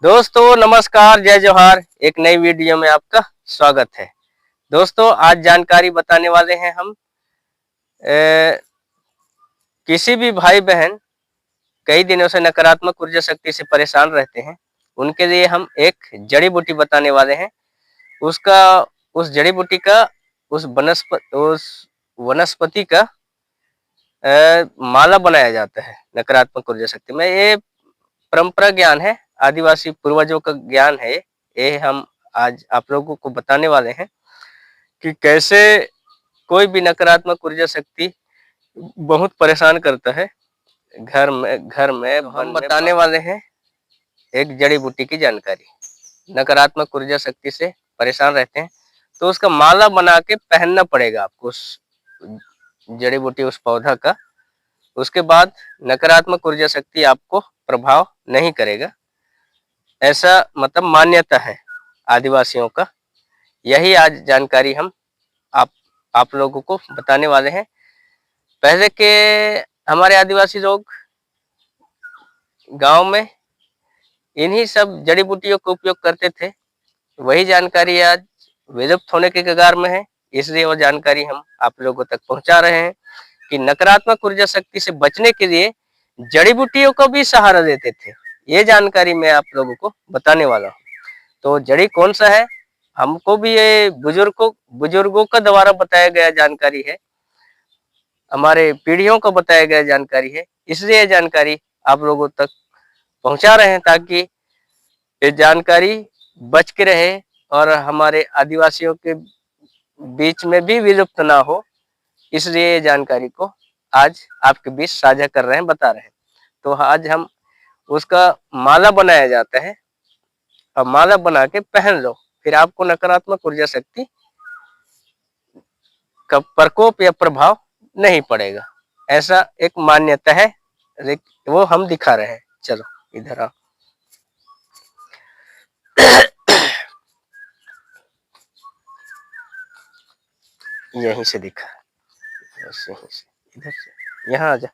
दोस्तों नमस्कार, जय जोहार। एक नई वीडियो में आपका स्वागत है। दोस्तों आज जानकारी बताने वाले हैं हम किसी भी भाई बहन कई दिनों से नकारात्मक ऊर्जा शक्ति से परेशान रहते हैं, उनके लिए हम एक जड़ी बूटी बताने वाले हैं। उसका उस जड़ी बूटी का उस वनस्पति का माला बनाया जाता है नकारात्मक ऊर्जा शक्ति में। ये परंपरा ज्ञान है, आदिवासी पूर्वजों का ज्ञान है। ये हम आज आप लोगों को बताने वाले हैं कि कैसे कोई भी नकारात्मक ऊर्जा शक्ति बहुत परेशान करता है घर में। तो हम बताने वाले हैं एक जड़ी बूटी की जानकारी। नकारात्मक ऊर्जा शक्ति से परेशान रहते हैं तो उसका माला बना के पहनना पड़ेगा आपको, उस जड़ी बूटी, उस पौधा का। उसके बाद नकारात्मक ऊर्जा शक्ति आपको प्रभाव नहीं करेगा, ऐसा मतलब मान्यता है आदिवासियों का। यही आज जानकारी हम आप लोगों को बताने वाले हैं। पहले के हमारे आदिवासी लोग गांव में इन्हीं सब जड़ी बूटियों का उपयोग करते थे। वही जानकारी आज विलुप्त होने के कगार में है, इसलिए वो जानकारी हम आप लोगों तक पहुंचा रहे हैं कि नकारात्मक ऊर्जा शक्ति से बचने के लिए जड़ी बूटियों को भी सहारा देते थे। ये जानकारी मैं आप लोगों को बताने वाला हूँ। तो जड़ी कौन सा है, हमको भी ये बुजुर्गों का द्वारा बताया गया जानकारी है, हमारे पीढ़ियों को बताया गया जानकारी है, इसलिए ये जानकारी आप लोगों तक पहुंचा रहे हैं ताकि ये जानकारी बच के रहे और हमारे आदिवासियों के बीच में भी विलुप्त ना हो। इसलिए ये जानकारी को आज आपके बीच साझा कर रहे हैं, बता रहे हैं। तो आज हम उसका माला बनाया जाता है। अब माला बना के पहन लो, फिर आपको नकारात्मक ऊर्जा शक्ति का प्रकोप या प्रभाव नहीं पड़ेगा, ऐसा एक मान्यता है। वो हम दिखा रहे हैं। चलो इधर आओ। यहीं से दिखा, ऐसे यहीं से, इधर से, यहाँ आ जा,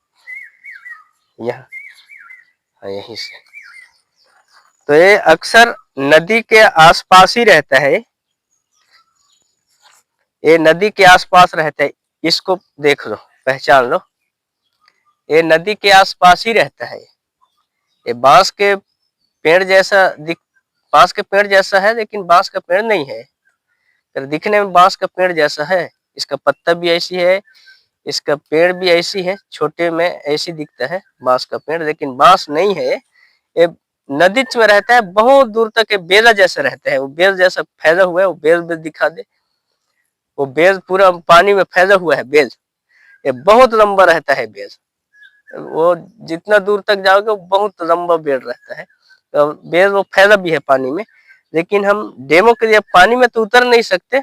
यहाँ, हाँ यहीं से। तो ये अक्सर नदी के आसपास ही रहता है, ये नदी के आसपास रहता है। इसको देख लो, पहचान लो, ये नदी के आसपास ही रहता है। ये बांस के पेड़ जैसा बांस के पेड़ जैसा है, लेकिन बांस का पेड़ नहीं है। तो दिखने में बांस का पेड़ जैसा है, इसका पत्ता भी ऐसी है, इसका पेड़ भी ऐसी है, छोटे में ऐसी दिखता है बांस का पेड़, लेकिन बांस नहीं है। ये नदी में रहता है, बहुत दूर तक ये बेला जैसा रहता है। वो बेल जैसा फैला हुआ है, वो बेल भी दिखा दे। वो बेल पूरा पानी में फैला हुआ है बेल, ये बहुत लंबा रहता है बेल। वो जितना दूर तक जाओगे वो बहुत लंबा बेल रहता है। तो बेल वो फैला भी है पानी में, लेकिन हम डेमो के लिए पानी में तो उतर नहीं सकते,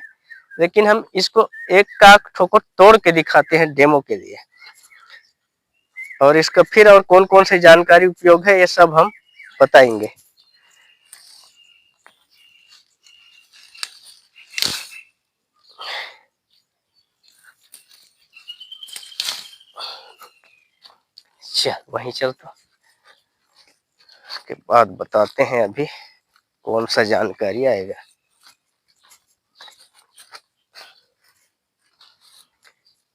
लेकिन हम इसको एक का ठोकर तोड़ के दिखाते हैं डेमो के लिए। और इसका फिर और कौन कौन सी जानकारी उपयोग है ये सब हम बताएंगे। चल वहीं चल, तो उसके बाद बताते हैं अभी कौन सा जानकारी आएगा।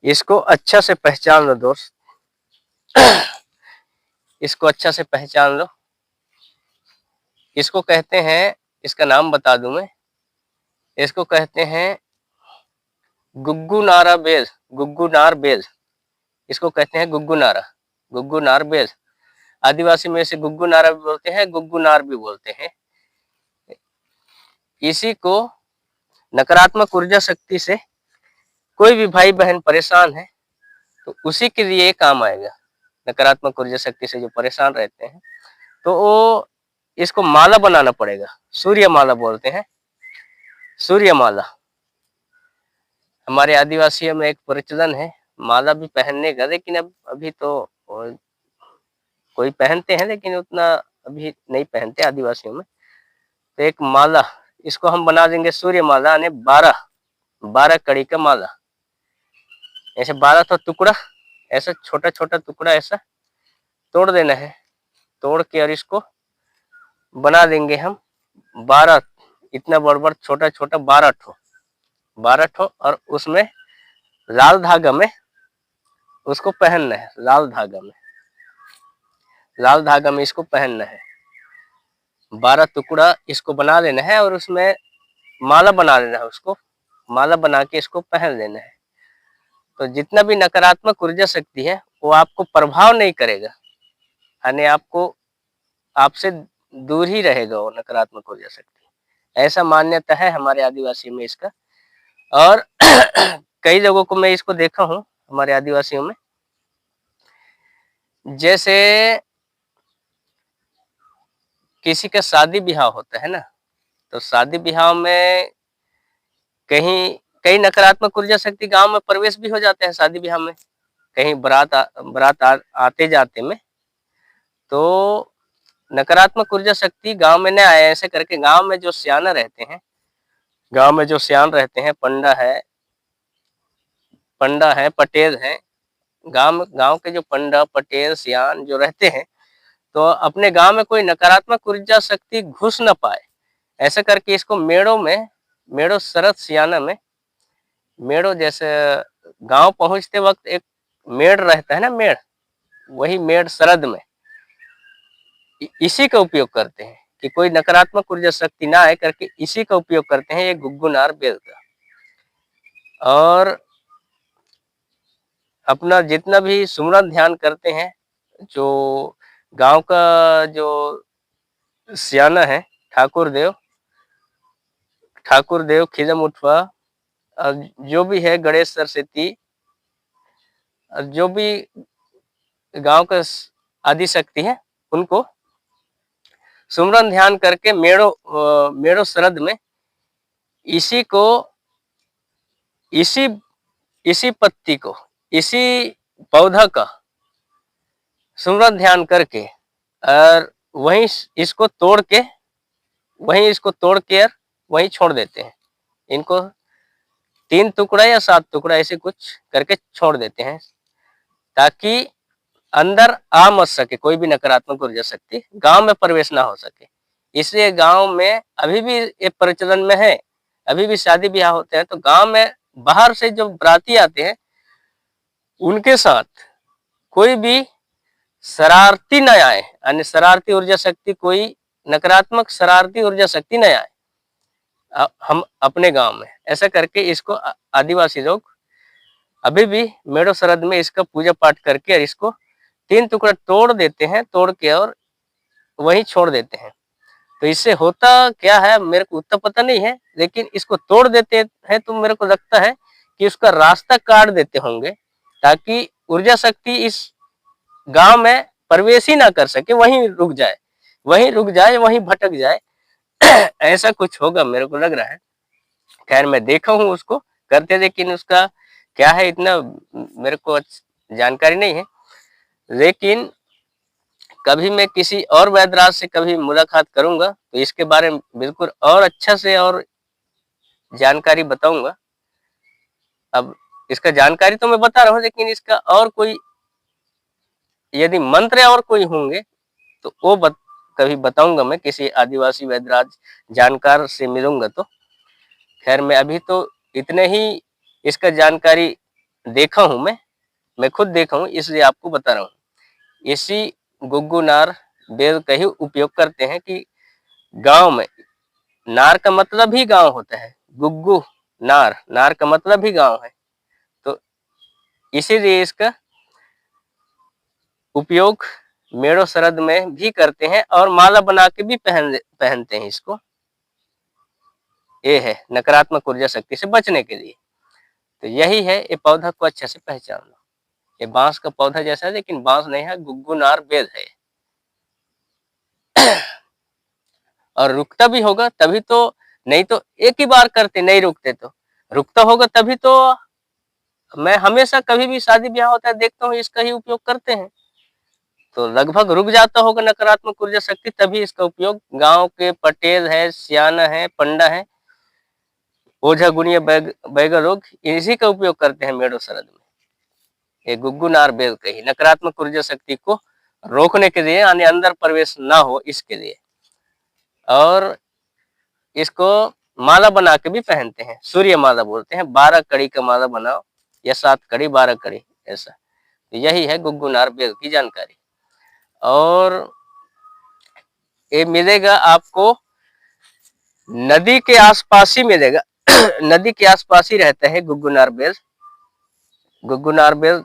इसको अच्छा से पहचान लो दोस्त, इसको अच्छा से पहचान लो। इसको कहते हैं, इसका नाम बता दूं मैं, इसको कहते हैं गुग्गू नारा बेल, गुग्गू नार बेल। इसको कहते हैं गुग्गू नारा, गुग्गू नार बेल। आदिवासी में इसे गुग्गू नारा भी बोलते हैं, गुग्गू नार भी बोलते हैं। इसी को नकारात्मक ऊर्जा शक्ति से कोई भी भाई बहन परेशान है तो उसी के लिए काम आएगा। नकारात्मक ऊर्जा शक्ति से जो परेशान रहते हैं तो वो इसको माला बनाना पड़ेगा, सूर्य माला बोलते हैं, सूर्य माला। हमारे आदिवासियों में एक प्रचलन है माला भी पहनने का, लेकिन अब अभी तो कोई पहनते हैं लेकिन उतना अभी नहीं पहनते आदिवासियों में। तो एक माला, इसको हम बना देंगे सूर्य माला, यानी 12 कड़ी का माला। ऐसे 12 तो टुकड़ा, ऐसा छोटा छोटा टुकड़ा ऐसा तोड़ देना है। तोड़ के और इसको बना देंगे हम 12, इतना बड़ छोटा छोटा 12 ठो और उसमें लाल धागा में उसको पहनना है। लाल धागा में इसको पहनना है। 12 टुकड़ा इसको बना लेना है और उसमें माला बना लेना है। उसको माला बना के इसको पहन लेना है। तो जितना भी नकारात्मक ऊर्जा शक्ति है वो आपको प्रभाव नहीं करेगा, यानी आपको आपसे दूर ही रहेगा वो नकारात्मक ऊर्जा शक्ति। ऐसा मान्यता है हमारे आदिवासी में इसका। और कई लोगों को मैं इसको देखा हूँ हमारे आदिवासियों में, जैसे किसी का शादी ब्याह होता है ना, तो शादी ब्याह में कहीं कई नकारात्मक ऊर्जा शक्ति गांव में प्रवेश भी हो जाते हैं। शादी ब्याह में कहीं आते जाते में तो नकारात्मक ऊर्जा शक्ति गांव में न आए, ऐसे करके गांव में जो सियान रहते हैं, पंडा है, पटेल है, गांव के जो पंडा पटेल सियान जो रहते हैं, तो अपने गांव में कोई नकारात्मक ऊर्जा शक्ति घुस न पाए, ऐसा करके इसको मेड़ो शरद सियाना में, मेड़ो जैसे गांव पहुंचते वक्त एक मेड़ रहता है ना, वही मेड़ शरद में इसी का उपयोग करते हैं कि कोई नकारात्मक ऊर्जा शक्ति ना आए करके, इसी का उपयोग करते हैं ये गुग्गुनार बेल का। और अपना जितना भी सुमरन ध्यान करते हैं, जो गांव का जो सियाना है ठाकुर देव खिजम उठवा, जो भी है गणेश सरस्वती, जो भी गांव का आदि शक्ति है, उनको सुमरन ध्यान करके मेड़ो शरद में इसी पत्ती को, इसी पौधा का सुमरन ध्यान करके और वहीं इसको तोड़ के वहीं छोड़ देते हैं। इनको 3 टुकड़ा या 7 टुकड़ा ऐसे कुछ करके छोड़ देते हैं, ताकि अंदर आ मत सके कोई भी नकारात्मक ऊर्जा शक्ति, गांव में प्रवेश ना हो सके। इसलिए गांव में अभी भी ये प्रचलन में है, अभी भी शादी ब्याह होते हैं तो गांव में बाहर से जो बराती आते हैं उनके साथ कोई भी शरारती न आए, यानी शरारती ऊर्जा शक्ति, कोई नकारात्मक शरारती ऊर्जा शक्ति न आए हम अपने गांव में, ऐसा करके इसको आदिवासी लोग अभी भी मेड़ो शरद में इसका पूजा पाठ करके और इसको 3 टुकड़ा तोड़ देते हैं, तोड़ के और वहीं छोड़ देते हैं। तो इससे होता क्या है मेरे को उतना पता नहीं है, लेकिन इसको तोड़ देते हैं तो मेरे को लगता है कि उसका रास्ता काट देते होंगे, ताकि ऊर्जा शक्ति इस गांव में प्रवेश ही ना कर सके, वहीं रुक जाए, वहीं भटक जाए। ऐसा कुछ होगा मेरे को लग रहा है। खैर मैं देखा हूँ उसको करते, लेकिन उसका क्या है इतना मेरे को जानकारी नहीं है। लेकिन कभी मैं किसी और वैद्यराज से कभी मुलाकात करूंगा तो इसके बारे में बिल्कुल और अच्छा से और जानकारी बताऊंगा। अब इसका जानकारी तो मैं बता रहा हूँ, लेकिन इसका और कोई यदि मंत्र और कोई होंगे तो वो कभी बताऊंगा मैं, किसी आदिवासी वैद्यराज जानकार से मिलूंगा तो। खैर मैं अभी तो इतने ही इसका जानकारी देखा हूं, मैं खुद देखा हूं, इसलिए आपको बता रहा हूं। इसी गुग्गुनार बेल का ही उपयोग करते हैं कि गांव में, नार का मतलब ही गांव होता है, गुग्गू नार का मतलब ही गांव है, तो इसीलिए इसका उपयोग मेड़ो शरद में भी करते हैं और माला बना के भी पहनते हैं इसको। ये है नकारात्मक ऊर्जा शक्ति से बचने के लिए। तो यही है, ये पौधा को अच्छे से पहचान लो। ये बांस का पौधा जैसा है, लेकिन बांस नहीं है, गुग्गुनार बेल है। और रुकता भी होगा तभी तो, नहीं तो एक ही बार करते नहीं रुकते, तो रुकता होगा तभी तो। मैं हमेशा कभी भी शादी ब्याह होता है देखता हूँ इसका ही उपयोग करते हैं, तो लगभग रुक जाता होगा नकारात्मक ऊर्जा शक्ति, तभी इसका उपयोग गांव के पटेल है, सियाना है, पंडा है, ओझा गुणिया बैगा लोग इसी का उपयोग करते हैं मेड़ो शरद में। ये गुग्गुनार बेल का ही नकारात्मक ऊर्जा शक्ति को रोकने के लिए, यानी अंदर प्रवेश ना हो इसके लिए। और इसको माला बना के भी पहनते हैं, सूर्य माला बोलते हैं। 12 कड़ी का माला बनाओ या 7 कड़ी 12 कड़ी ऐसा। तो यही है गुग्गुनार बेल की जानकारी। और ये मिलेगा आपको नदी के आसपास ही मिलेगा। नदी के आसपास ही रहता है गुग्गुनार बेल। गुग्गुनार बेल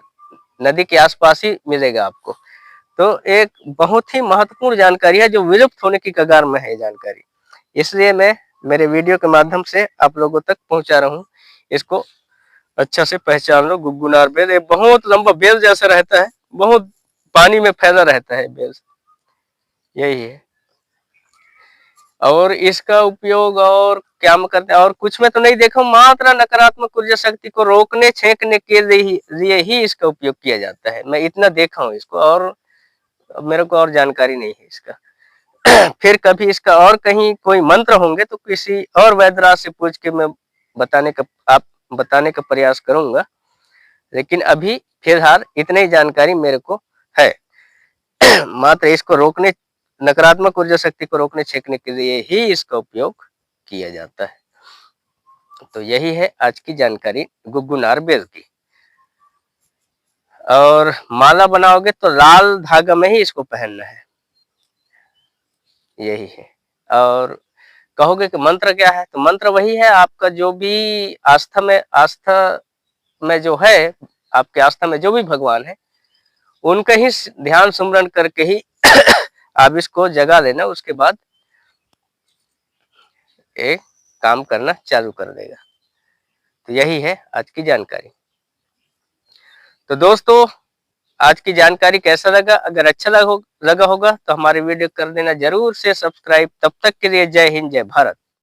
नदी के आसपास ही मिलेगा आपको। तो एक बहुत ही महत्वपूर्ण जानकारी है जो विलुप्त होने की कगार में है जानकारी, इसलिए मैं मेरे वीडियो के माध्यम से आप लोगों तक पहुंचा रहा हूं। इसको अच्छा से पहचान लो। गुग्गुनार बेल एक बहुत लंबा बेल जैसा रहता है, बहुत पानी में फैला रहता है बेल, यही है। और इसका उपयोग और क्या में करते हैं, और कुछ में तो नहीं देखा, मात्र नकारात्मक ऊर्जा शक्ति को रोकने छेकने के लिए ही इसका उपयोग किया जाता है। मैं इतना देखा हूँ इसको, और मेरे को और जानकारी नहीं है इसका। फिर कभी इसका और कहीं कोई मंत्र होंगे तो किसी और वैद्यराज से पूछ के मैं बताने का प्रयास करूंगा, लेकिन अभी फिलहाल इतनी ही जानकारी मेरे को है। मात्र इसको रोकने, नकारात्मक ऊर्जा शक्ति को रोकने छेकने के लिए ही इसका उपयोग किया जाता है। तो यही है आज की जानकारी गुग्गुनार बेल की। और माला बनाओगे तो लाल धागा में ही इसको पहनना है, यही है। और कहोगे कि मंत्र क्या है, तो मंत्र वही है आपका जो भी आस्था में जो है, आपके आस्था में जो भी भगवान है उनका ही ध्यान सुमरन करके ही आप इसको जगा लेना, उसके बाद एक काम करना चालू कर देगा। तो यही है आज की जानकारी। तो दोस्तों, आज की जानकारी कैसा लगा? अगर अच्छा लगा होगा तो हमारे वीडियो कर देना जरूर से सब्सक्राइब। तब तक के लिए जय हिंद, जय भारत।